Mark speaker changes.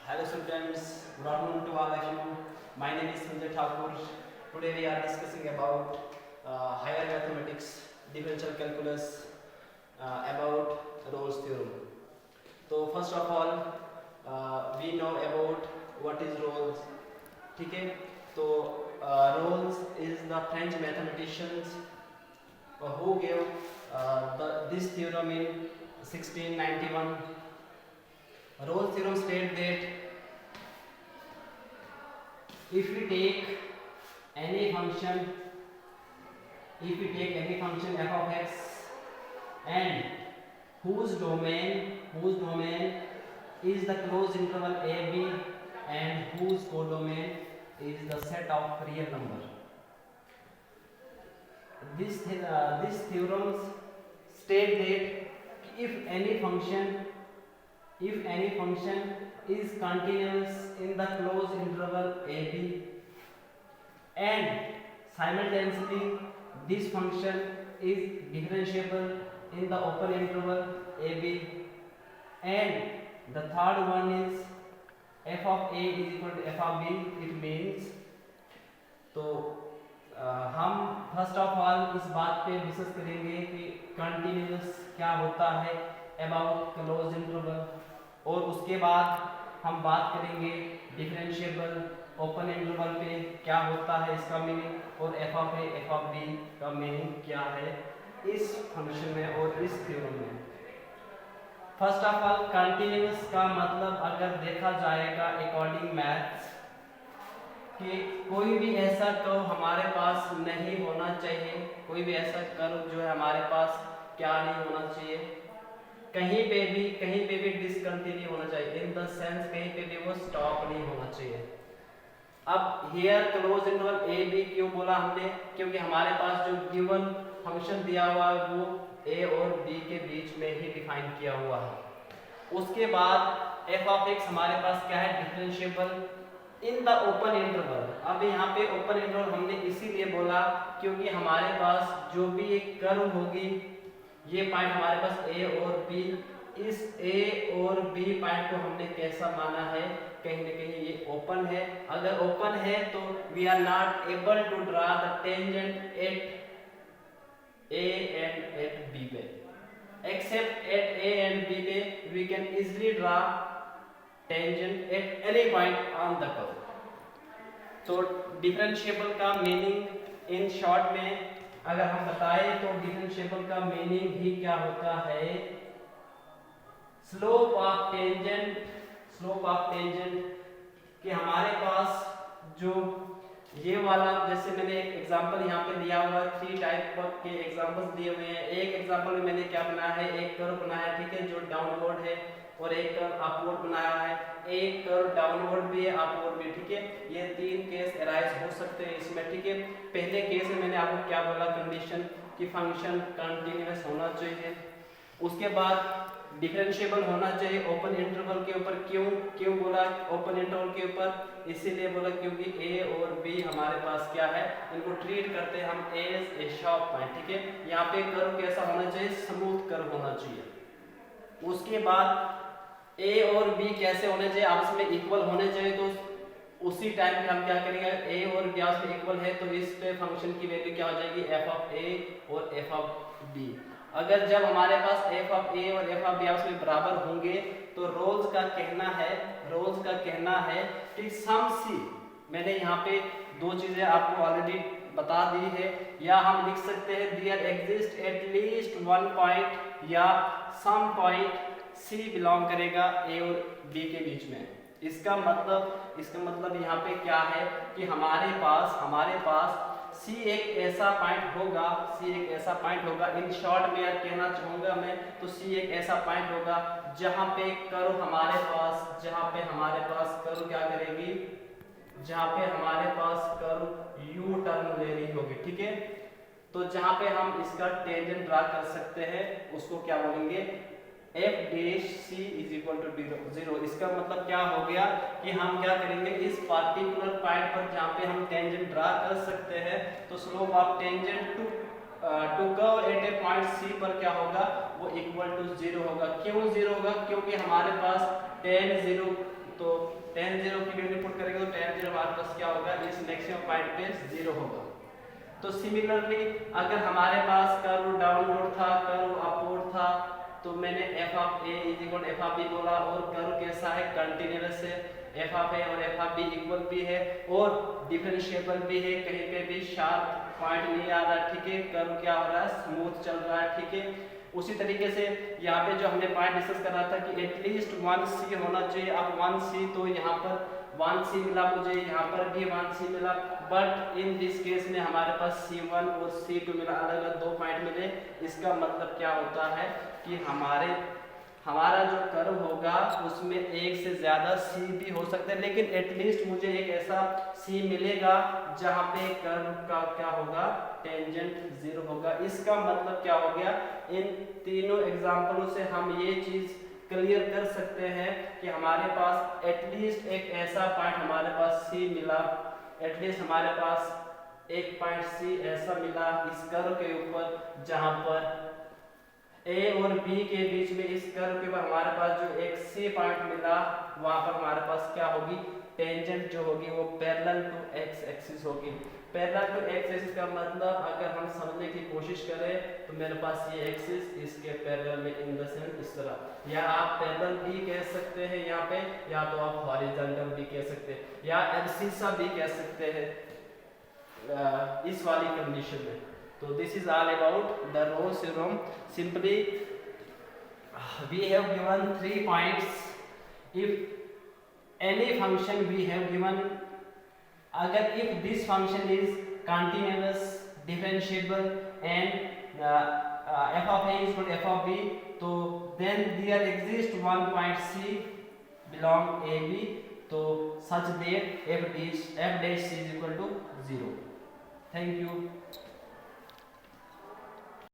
Speaker 1: Hello students, good afternoon to all of you. My name is Sanjay Thakur. Today we are discussing about higher mathematics, differential calculus, about Rolle's theorem. So first of all, we know about what is Rolle's. ठीक है? तो Rolle's is the French mathematicians who gave this theorem in 1691. Rolle's theorem states that if we take any function f of x and whose domain is the closed interval a b and whose codomain is the set of real number. This theorem state that if any function is continuous in the closed interval ab and simultaneously this function is differentiable in the open interval ab and the third one is f of a is equal to f of b, it means तो हम first of all इस बात पे discuss करेंगे कि continuous क्या होता है अबाउट क्लोज इंटरवल और उसके बाद हम बात करेंगे डिफरेंशिएबल ओपन इंटरवल पे क्या होता है इसका मीनिंग और f of a f of b का मीनिंग क्या है इस फंक्शन में और इस थ्योरम में। फर्स्ट ऑफ ऑल कंटिन्यूअस का मतलब अगर देखा जाएगा अकॉर्डिंग मैथ्स कि कोई भी ऐसा कर्व हमारे पास नहीं होना चाहिए, कोई भी ऐसा कर्व जो है हमारे पास क्या नहीं होना चाहिए, कहीं पे भी डिसकंटिन्यू होना चाहिए, इन द सेंस कहीं पे भी वो स्टॉप नहीं होना चाहिए। अब here close interval a b क्यों बोला हमने, क्योंकि हमारे पास जो गिवन फंक्शन दिया हुआ है वो ए और बी के बीच में ही डिफाइन किया हुआ है। उसके बाद एफ ऑफ एक्स हमारे पास क्या है, differentiable in the open interval. अब यहाँ पे ओपन इंटरवल हमने इसीलिए बोला क्योंकि हमारे पास जो भी एक कर्व होगी, ये पॉइंट हमारे पास ए और बी, इस ए और बी पॉइंट को हमने कैसा माना है, कहीं ना कहीं ये ओपन है। अगर ओपन है तो we are not able to draw the tangent at A and at B पे, except at A and B पे we can easily draw tangent at any point on the curve. तो differentiable का meaning in short में अगर हम बताएं तो differentiable का मीनिंग ही क्या होता है, स्लोप ऑफ टेंजेंट कि हमारे पास जो ये वाला, जैसे मैंने एक एग्जांपल यहाँ पे दिया हुआ, 3 टाइप के एग्जांपल्स दिए हुए हैं। एक एग्जांपल में मैंने क्या बनाया है, एक कर्व बनाया, ठीक है, जो डाउनवर्ड है और एक कर्व अपवर्ड बनाया है, एक कर्व डाउनवर्ड भी है अपवर्ड भी, ठीक है। ये 3 केस अराइज हो सकते हैं इसमें, ठीक है। पहले केस में मैंने आपको क्या बोला, कंडीशन कि फंक्शन कंटिन्यूअस होना चाहिए, उसके बाद डिफरेंशिएबल होना चाहिए ओपन इंटरवल के ऊपर। क्यों बोला ओपन इंटरवल के ऊपर, इसीलिए बोला क्योंकि ए और बी हमारे पास क्या है, इनको ट्रीट करते हैं हम एज ए शार्प पॉइंट, ठीक है। यहाँ पे कर्व कैसा होना चाहिए, स्मूथ कर्व होना चाहिए। उसके बाद ए और बी कैसे होने चाहिए, आपस में इक्वल होने चाहिए। तो उसी टाइम पे हम क्या करेंगे, ए और बी आपस में इक्वल है तो इस पे फंक्शन की वैल्यू क्या हो जाएगी, एफ ऑफ ए और एफ ऑफ बी। अगर जब हमारे पास एफ ऑफ ए और एफ ऑफ बी आपस में बराबर होंगे तो रोल्स का कहना है कि सम सी, मैंने यहाँ पे 2 चीजें आपको ऑलरेडी बता दी है, या हम लिख सकते हैं there exist at least 1 point या सम पॉइंट सी बिलोंग करेगा ए और बी के बीच में। इसका मतलब यहाँ पे क्या है कि हमारे पास सी एक ऐसा पॉइंट होगा, इन शॉर्ट में यार कहना चाहूंगा मैं, तो सी एक ऐसा पॉइंट होगा जहाँ पे कर्व हमारे पास कर्व क्या करेगी, जहाँ पे हमारे पास कर्व यू टर्न ले रही होगी, ठीक है। तो जहाँ पे हम इसका टेंजेंट ड्रा कर सकते हैं उसको क्या बोलेंगे, f dash c is equal to 0। इसका मतलब क्या हो गया कि हम क्या करेंगे, इस पार्टिकुलर पॉइंट पर जहाँ पे हम टेंजेंट ड्रा कर सकते हैं तो slope of tangent to curve at a point c पर क्या होगा, वो इक्वल टू 0 होगा। क्यों 0 होगा, क्योंकि हमारे पास tan 0 तो tan 0 की वैल्यू पुट करेंगे तो tan 0 हमारे पास क्या होगा, इस मैक्सिमम पॉइंट पे 0 होगा। तो सिमिलरली अगर हमारे पास कर्व डाउनवर्ड था, कर्व अपवर्ड था, तो मैंने f of a is equal f of b बोला, और कर्व कैसा है, कंटीन्यूअस है, f ऑफ a और f ऑफ b इक्वल भी है और डिफरेंशिएबल भी है, कहीं पे भी शार्प पॉइंट नहीं आ रहा, ठीक है, कर्व क्या हो रहा है, स्मूथ चल रहा है, ठीक है। उसी तरीके से यहाँ पे जो हमने पॉइंट डिस्कस कर रहा था कि एटलीस्ट 1c होना चाहिए। अब 1c तो यहाँ पर 1c मिला मुझे, यहाँ पर भी 1c मिला, बट इन दिस केस में हमारे पास c1 और c2 मिला, अलग अलग दो पॉइंट मिले। इसका मतलब क्या होता है कि हमारा जो कर्व होगा उसमें एक से ज्यादा c भी हो सकते हैं, लेकिन एटलीस्ट मुझे एक ऐसा c मिलेगा जहाँ पे कर्व का क्या होगा, टेंजेंट 0 होगा। इसका मतलब क्या हो गया, इन तीनों एग्जाम्पलों से हम ये चीज क्लियर कर सकते हैं कि हमारे पास एटलीस्ट एक ऐसा पॉइंट हमारे पास c मिला, एटलीस्ट हमारे पास एक पॉइंट c ऐसा मिला इस कर्व के ऊपर जहां पर a और b के बीच में, इस कर्व के ऊपर हमारे पास जो एक c पॉइंट मिला, वहां पर हमारे पास क्या होगी, टेंजेंट जो होगी वो पैरेलल टू x एक्सिस होगी। पैरेलल टू x एक्सिस का मतलब अगर हम समझने की कोशिश करें तो मेरे पास ये एक्सिस इसके पैरेलल में इन द सेंस इस तरह, या आप पैरेलल भी कह सकते हैं यहाँ पे, या तो आप हॉरिजॉन्टल भी कह सकते हैं, या एब्सिसा भी कह सकते हैं इस वाली कंडीशन में। तो this is all about the Rolle's theorem. Simply we have given 3 points. If any function we have given, अगर if this function is continuous, differentiable and f of a is equal to f of b, तो then there exists one point c belong a b, तो such that f dash c is equal to 0. Thank you.